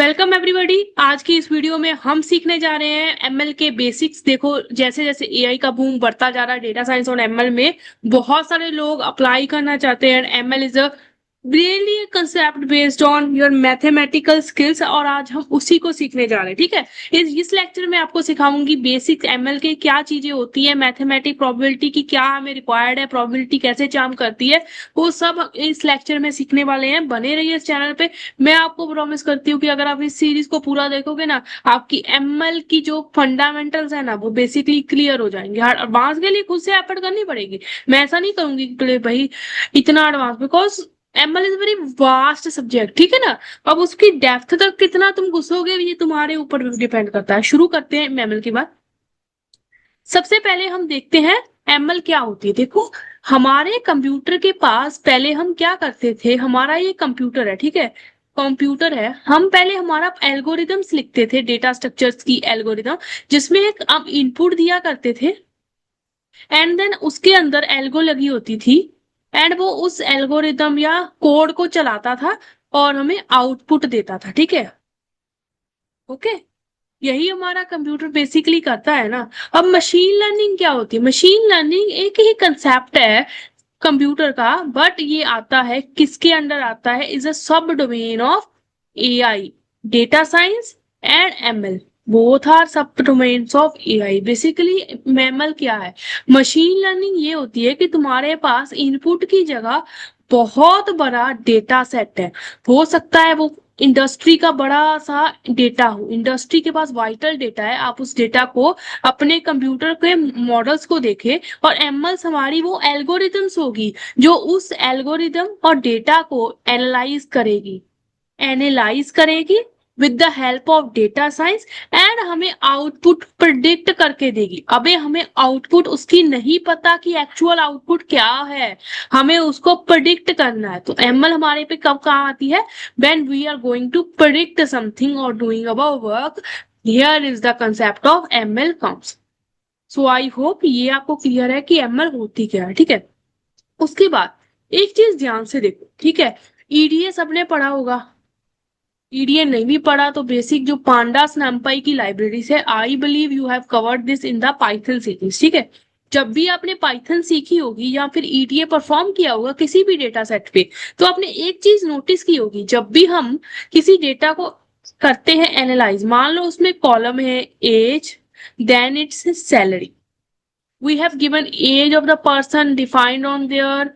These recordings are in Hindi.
Welcome everybody. आज की इस वीडियो में हम सीखने जा रहे हैं एमएल के बेसिक्स। देखो, जैसे जैसे एआई का बूम बढ़ता जा रहा है, डेटा साइंस और एमएल में बहुत सारे लोग अप्लाई करना चाहते हैं। ML is a really concept based on your mathematical skills, और आज हम उसी को सीखने जा रहे हैं। ठीक है, इस लेक्चर में आपको सिखाऊंगी बेसिक्स एमएल के, क्या चीजें होती है, मैथमेटिक प्रोबेबिलिटी की क्या हमें रिक्वायर्ड है, प्रोबेबिलिटी कैसे काम करती है, वो सब इस लेक्चर में सीखने वाले हैं। बने रहिए इस चैनल पे। मैं आपको प्रॉमिस करती हूँ कि अगर आप इस सीरीज को पूरा देखोगे ना, आपकी एमएल की जो फंडामेंटल्स है ना, वो बेसिकली क्लियर हो जाएंगे। हर एडवांस के लिए खुद से एफर्ट करनी पड़ेगी। मैं ऐसा नहीं करूंगी कि भाई इतना advance, because ML is very vast subject. ठीक है ना, अब उसकी डेप्थ तक कितना तुम घुसोगे ये तुम्हारे ऊपर डिपेंड करता है। शुरू करते हैं एमएल की बात। सबसे पहले हम देखते हैं एमएल क्या होती है। देखो, हमारे कंप्यूटर के पास पहले हम क्या करते थे, हमारा ये कंप्यूटर है, ठीक है, कंप्यूटर है। हम पहले हमारा एल्गोरिदम्स लिखते थे, डेटा स्ट्रक्चर्स की एल्गोरिदम, जिसमें एक हम इनपुट दिया करते थे एंड देन उसके अंदर एल्गो लगी होती थी एंड वो उस एल्गोरिदम या कोड को चलाता था और हमें आउटपुट देता था। ठीक है, ओके, यही हमारा कंप्यूटर बेसिकली करता है ना। अब मशीन लर्निंग क्या होती है? मशीन लर्निंग एक ही कंसेप्ट है कंप्यूटर का, बट ये आता है किसके अंडर आता है, is a sub domain of AI, data science and ML. Both are sub domains of AI. Basically ML क्या है? मशीन लर्निंग ये होती है कि तुम्हारे पास इनपुट की जगह बहुत बड़ा डेटा सेट है। हो सकता है वो इंडस्ट्री का बड़ा सा डेटा हो, इंडस्ट्री के पास वाइटल डेटा है, आप उस डेटा को अपने कंप्यूटर के मॉडल्स को देखें, और एमएल हमारी वो एल्गोरिथम्स होगी जो उस एल्गोरिदम और डेटा को एनालाइज करेगी with the help of data science and हमें आउटपुट प्रिडिक्ट करके देगी। अबे हमें आउटपुट उसकी नहीं पता कि एक्चुअल आउटपुट क्या है, हमें उसको प्रिडिक्ट करना है। तो एमएल हमारे पे कब काम आती है? When we are going to predict something और doing about work, here is the concept of ML comes. So I hope ये आपको क्लियर है कि एमएल होती क्या है। ठीक है, उसके बाद एक चीज ध्यान से देखो, ठीक है, ईडीए सबने पढ़ा होगा। ईडीए नहीं भी पढ़ा तो बेसिक जो पांडास नंपाई की लाइब्रेरी है, I believe you have covered this in the Python series. ठीक है, जब भी आपने पाइथन सीखी होगी या फिर ईडीए परफॉर्म किया होगा किसी भी डेटा सेट पे, तो आपने एक चीज नोटिस की होगी, जब भी हम किसी डेटा को करते हैं एनालाइज, मान लो उसमें कॉलम है age, then it's salary, we have given age of the person defined on their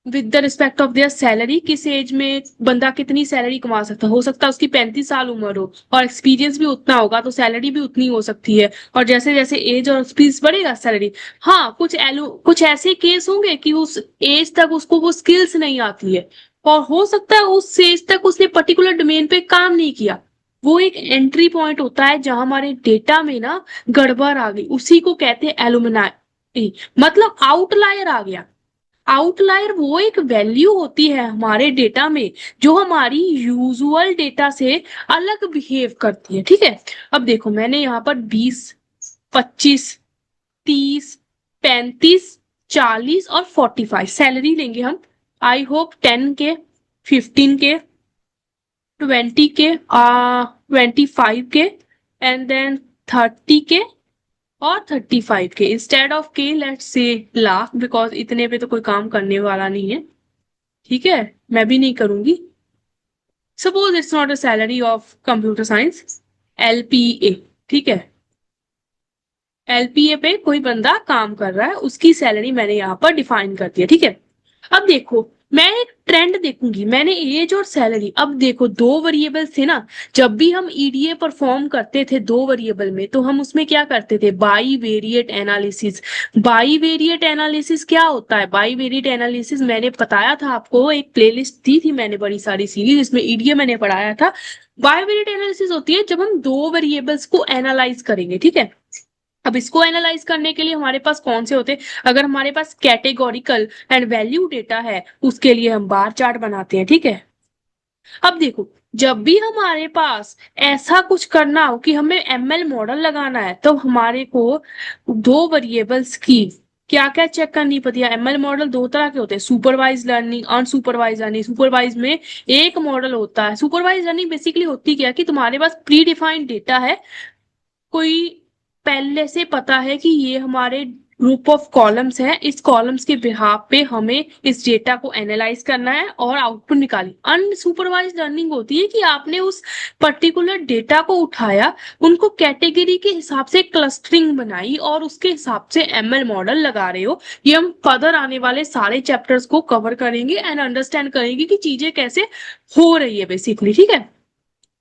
with the respect of their salary. किस एज में बंदा कितनी सैलरी कमा सकता है, हो सकता है उसकी 35 साल उम्र हो और एक्सपीरियंस भी उतना होगा, तो सैलरी भी उतनी हो सकती है। और जैसे जैसे एज और एक्सपीरियंस बढ़ेगा सैलरी, हाँ, कुछ ऐसे केस होंगे कि उस एज तक उसको वो स्किल्स नहीं आती है, और हो सकता है उस एज तक उसने पर्टिकुलर डोमेन पे काम नहीं किया। वो एक एंट्री पॉइंट होता है जहां हमारे डेटा में ना गड़बड़ आ गई, उसी को कहते हैं एलुमनाई, मतलब आउटलायर आ गया। आउटलायर वो एक वैल्यू होती है हमारे डेटा में जो हमारी यूजुअल डेटा से अलग बिहेव करती है। ठीक है, अब देखो मैंने यहाँ पर 20, 25, 30, 35, 40 और 45 सैलरी लेंगे हम। I hope 10K, 15K, 20K, 25K and then 30K और 35K। इंस्टेड ऑफ के लेट्स से लाख, बिकॉज इतने पे तो कोई काम करने वाला नहीं है। ठीक है, मैं भी नहीं करूंगी। Suppose it's not a salary of computer science, LPA. ठीक है, एलपीए पे कोई बंदा काम कर रहा है, उसकी सैलरी मैंने यहाँ पर डिफाइन कर दिया। ठीक है, अब देखो मैं एक ट्रेंड देखूंगी, मैंने एज और सैलरी, अब देखो दो वेरिएबल थे ना, जब भी हम ईडीए परफॉर्म करते थे दो वेरिएबल में, तो हम उसमें क्या करते थे? By variate analysis. By variate analysis क्या होता है? बाई वेरिएट एनालिसिस मैंने बताया था आपको, एक प्लेलिस्ट दी थी मैंने बड़ी सारी सीरीज, जिसमें ईडीए मैंने पढ़ाया था। बाई वेरिएट एनालिसिस होती है जब हम दो वेरिएबल्स को एनालाइज करेंगे। ठीक है, अब इसको एनालाइज करने के लिए हमारे पास कौन से होते हैं? अगर हमारे पास कैटेगोरिकल एंड वैल्यू डेटा है, उसके लिए हम बार चार्ट बनाते हैं। ठीक है, अब देखो जब भी हमारे पास ऐसा कुछ करना हो कि हमें एमएल मॉडल लगाना है, तो हमारे को दो वेरिएबल्स की क्या क्या चेक करनी पड़ती है। एमएल मॉडल दो तरह के होते हैं, supervise learning, unsupervise learning. Supervise में एक मॉडल होता है। सुपरवाइज लर्निंग बेसिकली होती क्या है कि तुम्हारे पास प्री डिफाइंड डेटा है, कोई पहले से पता है कि ये हमारे ग्रुप ऑफ कॉलम्स है, इस कॉलम्स के बिहाफ पे हमें इस डेटा को एनालाइज करना है और आउटपुट निकाली। अनसुपरवाइज लर्निंग होती है कि आपने उस पर्टिकुलर डेटा को उठाया, उनको कैटेगरी के हिसाब से क्लस्टरिंग बनाई और उसके हिसाब से एमएल मॉडल लगा रहे हो। ये हम फर्दर आने वाले सारे चैप्टर्स को कवर करेंगे एंड अंडरस्टैंड करेंगे कि चीजें कैसे हो रही है बेसिकली, ठीक है।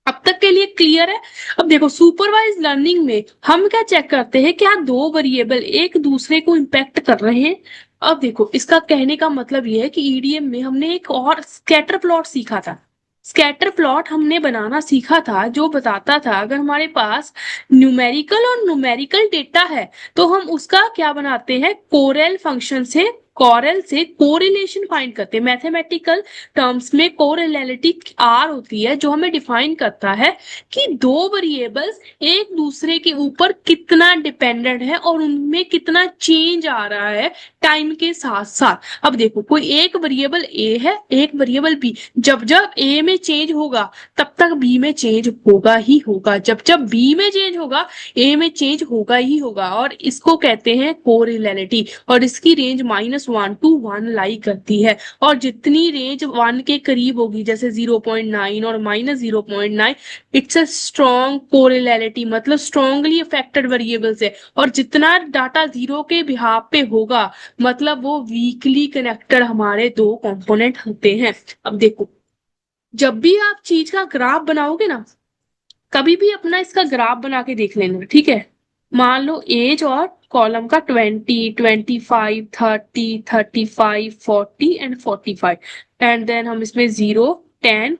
अब तक के लिए क्लियर है। अब देखो सुपरवाइज लर्निंग में हम क्या चेक करते हैं, क्या दो वेरिएबल एक दूसरे को इम्पैक्ट कर रहे हैं। अब देखो इसका कहने का मतलब यह है कि ईडीएम में हमने एक और स्कैटर प्लॉट सीखा था। स्कैटर प्लॉट हमने बनाना सीखा था जो बताता था अगर हमारे पास न्यूमेरिकल और न्यूमेरिकल डेटा है तो हम उसका क्या बनाते हैं, कोरेल फंक्शन से, कॉरेल से कोरिलेशन फाइंड करते हैं। मैथमेटिकल टर्म्स में कोरिलेलिटी आर होती है जो हमें डिफाइन करता है कि दो वेरिएबल्स एक दूसरे के ऊपर कितना डिपेंडेंट है और उनमें कितना चेंज आ रहा है टाइम के साथ साथ। अब देखो कोई एक वेरिएबल ए है, एक वेरिएबल बी, जब जब ए में चेंज होगा तब तक बी में चेंज होगा ही होगा, जब जब बी में चेंज होगा ए में चेंज होगा ही होगा। और इसको कहते हैं कोरिलेलिटी और इसकी रेंज -1 to 1 लाई करती है। और जितनी रेंज 1 के करीब होगी जैसे 0.9 और -0.9, इट्स अ स्ट्रॉन्ग कोरिलेलिटी, मतलब स्ट्रॉन्गली अफेक्टेड वेरिएबल्स है। और जितना डाटा जीरो के बिहाफ पे होगा मतलब वो वीकली कनेक्टेड हमारे दो कंपोनेंट होते हैं। अब देखो जब भी आप चीज का ग्राफ बनाओगे ना, कभी भी अपना इसका ग्राफ बना के देख लेना, ठीक है। मान लो एज और कॉलम का 20, 25, 30, 35, 40 एंड 45, एंड देन हम इसमें 0, 10,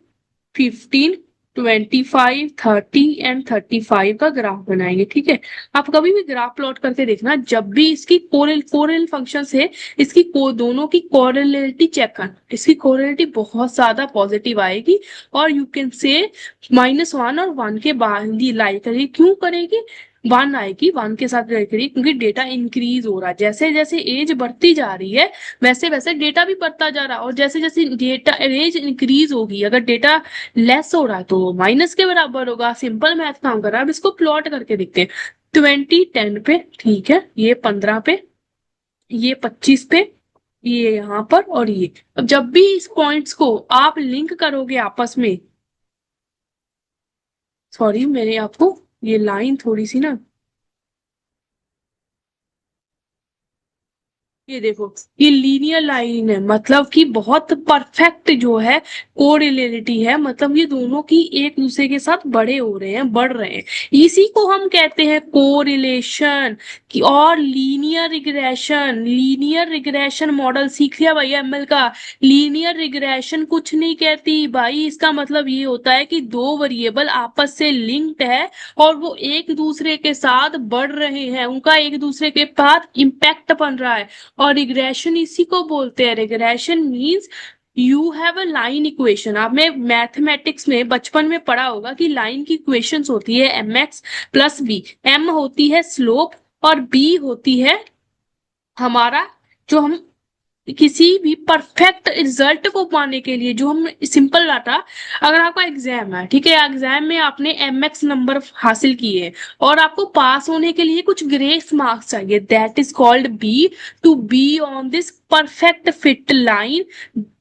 15, 25, 30 एंड 35 का ग्राफ बनाएंगे, ठीक है। आप कभी भी ग्राफ प्लॉट करके देखना, जब भी इसकी कोरेल फंक्शन से इसकी दोनों की कोरिलेटी चेक करना, इसकी कोरिलेटी बहुत ज्यादा पॉजिटिव आएगी और यू कैन से -1 और 1 के बाद ही लाई करेगी। क्यों करेगी, 1 आएगी, 1 के साथ लाई करेगी क्योंकि डेटा इंक्रीज हो रहा है। जैसे जैसे एज बढ़ती जा रही है वैसे वैसे डेटा भी बढ़ता जा रहा है, और जैसे जैसे डेटा एज इंक्रीज होगी, अगर डेटा लेस हो रहा है तो माइनस के बराबर होगा। सिंपल मैथ काम कर रहा है। अब इसको प्लॉट करके देखते हैं। 20 10 पे, ठीक है, ये 15 पे, ये 25 पे, ये यहाँ पर और ये। अब जब भी इस पॉइंट्स को आप लिंक करोगे आपस में, सॉरी मैंने आपको ये लाइन थोड़ी सी ना, ये देखो ये लीनियर लाइन है, मतलब कि बहुत परफेक्ट जो है कोरिलेलिटी है, मतलब ये दोनों की एक दूसरे के साथ बड़े हो रहे हैं, बढ़ रहे हैं। इसी को हम कहते हैं कोरिलेशन की। और linear regression, linear regression model सीख लिया भैया एमएल का। लीनियर रिग्रेशन कुछ नहीं कहती भाई, इसका मतलब ये होता है कि दो वेरिएबल आपस से लिंक्ड है और वो एक दूसरे के साथ बढ़ रहे हैं, उनका एक दूसरे के साथ इम्पैक्ट बन रहा है। और रिग्रेशन इसी को बोलते हैं। Regression means you have a line equation. आपने मैथमेटिक्स में बचपन में पढ़ा होगा कि लाइन की इक्वेशंस होती है mx+b। m होती है स्लोप और b होती है हमारा, जो हम किसी भी परफेक्ट रिजल्ट को पाने के लिए जो हम सिंपल डाटा, अगर आपका एग्जाम है, ठीक है, एग्जाम में आपने एमएक्स नंबर हासिल किए और आपको पास होने के लिए कुछ ग्रेस मार्क्स चाहिए, that is called B. To be on this perfect fit line,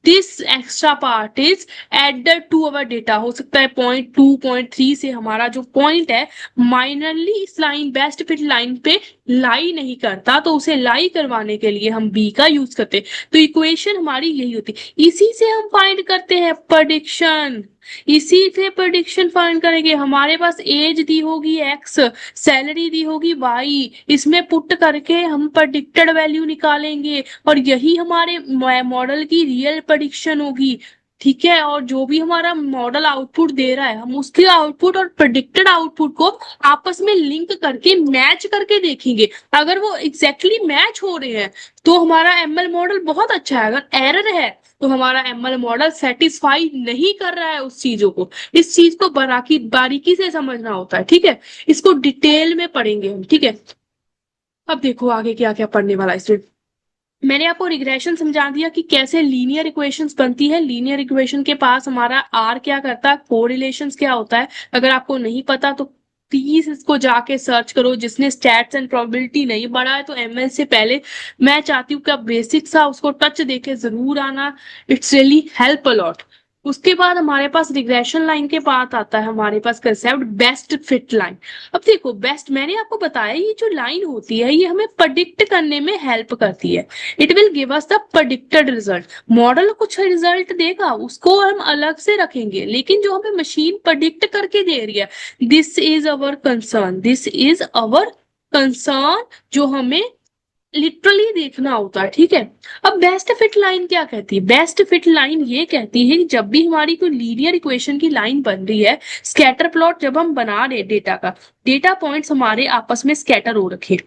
this extra part is added to our data. हो सकता है 0.2 0.3 से हमारा जो पॉइंट है माइनरली इस लाइन बेस्ट फिट लाइन पे लाई नहीं करता, तो उसे लाई करवाने के लिए हम बी का यूज करते हैं। तो इक्वेशन हमारी यही होती है। इसी से हम फाइंड करते हैं प्रेडिक्शन। इसी से प्रेडिक्शन फाइंड करेंगे। हमारे पास एज दी होगी x, सैलरी दी होगी y, इसमें पुट करके हम प्रेडिक्टेड वैल्यू निकालेंगे और यही हमारे मॉडल की रियल प्रेडिक्शन होगी, ठीक है। और जो भी हमारा मॉडल आउटपुट दे रहा है हम उसके आउटपुट और प्रेडिक्टेड आउटपुट को आपस में लिंक करके मैच करके देखेंगे। अगर वो एग्जैक्टली मैच हो रहे हैं तो हमारा एमएल मॉडल बहुत अच्छा है। अगर एरर है तो हमारा एमएल मॉडल सेटिस्फाई नहीं कर रहा है उस चीजों को। इस चीज को बारीकी से समझना होता है, ठीक है। इसको डिटेल में पढ़ेंगे हम, ठीक है। अब देखो आगे क्या क्या पढ़ने वाला है इसमें। मैंने आपको रिग्रेशन समझा दिया कि कैसे लीनियर इक्वेशंस बनती है। लीनियर इक्वेशन के पास हमारा आर क्या करता है, कोरिलेशंस क्या होता है। अगर आपको नहीं पता तो प्लीज इसको जाके सर्च करो। जिसने स्टैट्स एंड प्रोबेबिलिटी नहीं पढ़ा है तो एमएल से पहले मैं चाहती हूँ कि आप बेसिक सा उसको टच देके जरूर आना। It's really help allot. उसके बाद हमारे पास रिग्रेशन लाइन के बाद आता है हमारे पास कंसेप्ट बेस्ट फिट लाइन। अब देखो बेस्ट, मैंने आपको बताया ये जो लाइन होती है ये हमें प्रेडिक्ट करने में हेल्प करती है। It will give us the predicted result. Model कुछ रिजल्ट देगा उसको हम अलग से रखेंगे, लेकिन जो हमें मशीन प्रेडिक्ट करके दे रही है, this is our concern, this is our concern, जो हमें लिटरली देखना होता है। ठीक है। अब बेस्ट फिट लाइन क्या कहती है? बेस्ट फिट लाइन ये कहती है कि जब भी हमारी कोई लीनियर इक्वेशन की लाइन बन रही है, स्कैटर प्लॉट जब हम बना रहे डेटा का, डेटा पॉइंट्स हमारे आपस में स्कैटर हो रखे,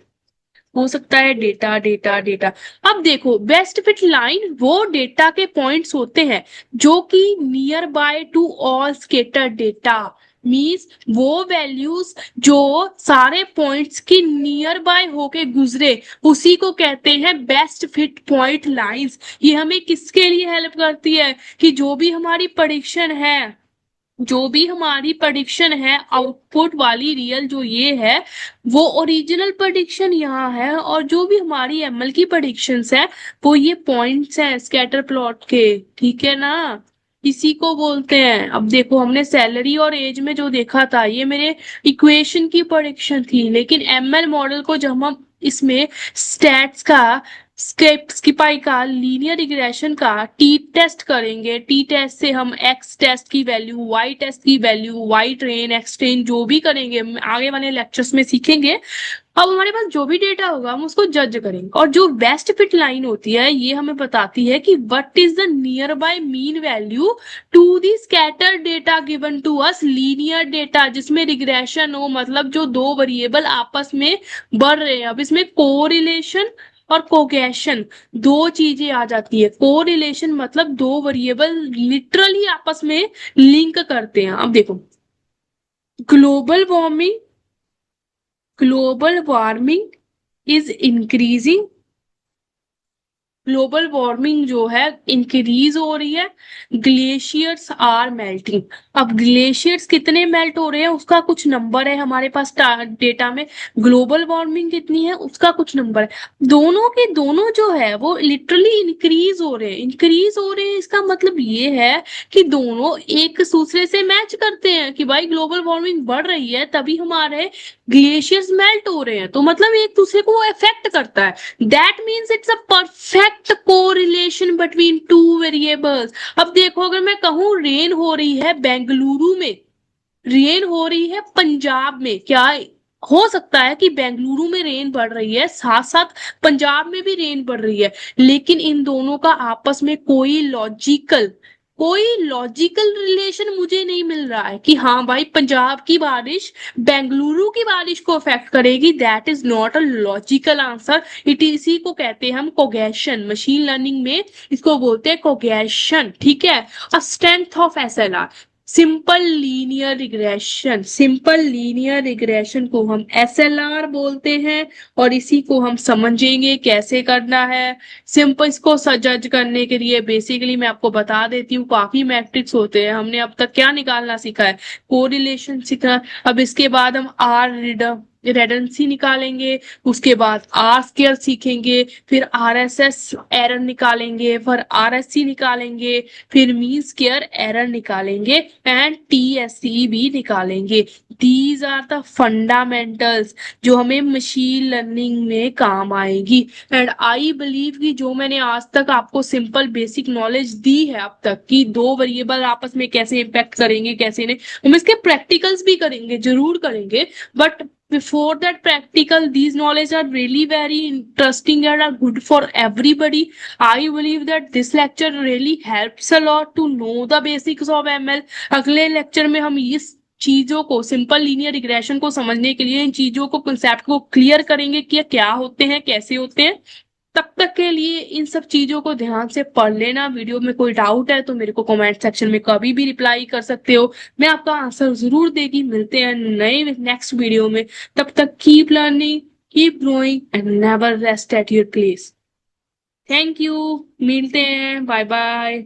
हो सकता है डेटा डेटा डेटा। अब देखो बेस्ट फिट लाइन वो डेटा के पॉइंट्स होते हैं जो कि near by to all scatter data, means वो वैल्यूज जो सारे पॉइंट्स की नियर बाय होके गुजरे, उसी को कहते हैं बेस्ट फिट पॉइंट लाइंस। ये हमें किसके लिए हेल्प करती है कि जो भी हमारी प्रेडिक्शन है, जो भी हमारी प्रेडिक्शन है आउटपुट वाली रियल जो ये है, वो ओरिजिनल प्रेडिक्शन यहाँ है, और जो भी हमारी एमएल की प्रेडिक्शंस है वो ये पॉइंट्स हैं स्कैटर प्लॉट के। ठीक है ना, इसी को बोलते हैं। अब देखो हमने सैलरी और एज में जो देखा था ये मेरे इक्वेशन की प्रेडिक्शन थी, लेकिन एमएल मॉडल को जब हम इसमें स्टैट्स का स्किपाई का लीनियर रिग्रेशन का टी टेस्ट करेंगे, टी टेस्ट से हम एक्स टेस्ट की वैल्यू, वाई टेस्ट की वैल्यू, वाई ट्रेन एक्स ट्रेन जो भी करेंगे आगे वाले लेक्चर्स में सीखेंगे। अब हमारे पास जो भी डेटा होगा हम उसको जज करेंगे, और जो बेस्ट फिट लाइन होती है ये हमें बताती है कि what is the near by mean value to the scatter data given to us linear data जिसमें रिग्रेशन हो, मतलब जो दो वेरिएबल आपस में बढ़ रहे हैं। अब इसमें कोरिलेशन और कोगेशन दो चीजें आ जाती है। कोरिलेशन मतलब दो वेरिएबल लिटरली आपस में लिंक करते हैं। अब देखो global warming, global warming is increasing, global warming जो है इंक्रीज हो रही है, ग्लेशियर्स आर मेल्टिंग। अब ग्लेशियर्स कितने मेल्ट हो रहे हैं उसका कुछ नंबर है हमारे पास डेटा में, ग्लोबल वार्मिंग कितनी है उसका कुछ नंबर है। दोनों के दोनों जो है वो लिटरली इंक्रीज हो रहे हैं, इंक्रीज हो रहे हैं। इसका मतलब ये है कि दोनों एक दूसरे से मैच करते हैं कि भाई ग्लोबल वार्मिंग बढ़ रही है तभी हमारे ग्लेशियर्स मेल्ट हो रहे हैं, तो मतलब एक दूसरे को इफेक्ट करता है। That means it's a perfect correlation between two variables. अब देखो अगर मैं कहूँ रेन हो रही है बेंगलुरु में, रेन हो रही है पंजाब में, क्या हो सकता है कि बेंगलुरु में रेन बढ़ रही है साथ साथ पंजाब में भी रेन बढ़ रही है, लेकिन इन दोनों का आपस में कोई लॉजिकल रिलेशन मुझे नहीं मिल रहा है कि हाँ भाई पंजाब की बारिश बेंगलुरु की बारिश को अफेक्ट करेगी। That is not a logical answer. It इसी को कहते हैं हम कोगेशन, मशीन लर्निंग में इसको बोलते हैं कोगेशन। ठीक है। A strength of SLR, simple linear regression, simple linear regression को हम एसएलआर बोलते हैं, और इसी को हम समझेंगे कैसे करना है। सिंपल इसको जज करने के लिए बेसिकली मैं आपको बता देती हूँ काफी मैट्रिक्स होते हैं। हमने अब तक क्या निकालना सीखा है, कोरिलेशन सीखा। अब इसके बाद हम आर रिडंडेंसी निकालेंगे, उसके बाद आर स्क्वायर सीखेंगे, फिर आरएसएस एरर निकालेंगे, फिर आरएससी निकालेंगे, फिर मीन स्क्वायर एरर निकालेंगे, एंड टीएससी भी निकालेंगे। दीज आर द फंडामेंटल्स जो हमें मशीन लर्निंग में काम आएगी। एंड आई बिलीव कि जो मैंने आज तक आपको सिंपल बेसिक नॉलेज दी है अब तक कि दो वेरिएबल आपस में कैसे इम्पैक्ट करेंगे कैसे नहीं, हम इसके प्रैक्टिकल्स भी करेंगे, जरूर करेंगे। But before that practical, these knowledge are really very interesting and are good for everybody. I believe that this lecture really helps a lot to know the basics of ML. अगले लेक्चर में हम इस चीजों को, सिंपल लीनियर रिग्रेशन को समझने के लिए इन चीजों को, कंसेप्ट को क्लियर करेंगे कि क्या होते हैं कैसे होते हैं। तब तक के लिए इन सब चीजों को ध्यान से पढ़ लेना। वीडियो में कोई डाउट है तो मेरे को कमेंट सेक्शन में कभी भी रिप्लाई कर सकते हो, मैं आपका आंसर जरूर देगी। मिलते हैं नए नेक्स्ट वीडियो में, तब तक keep learning, keep growing and never rest at your place. Thank you. मिलते हैं, बाय बाय।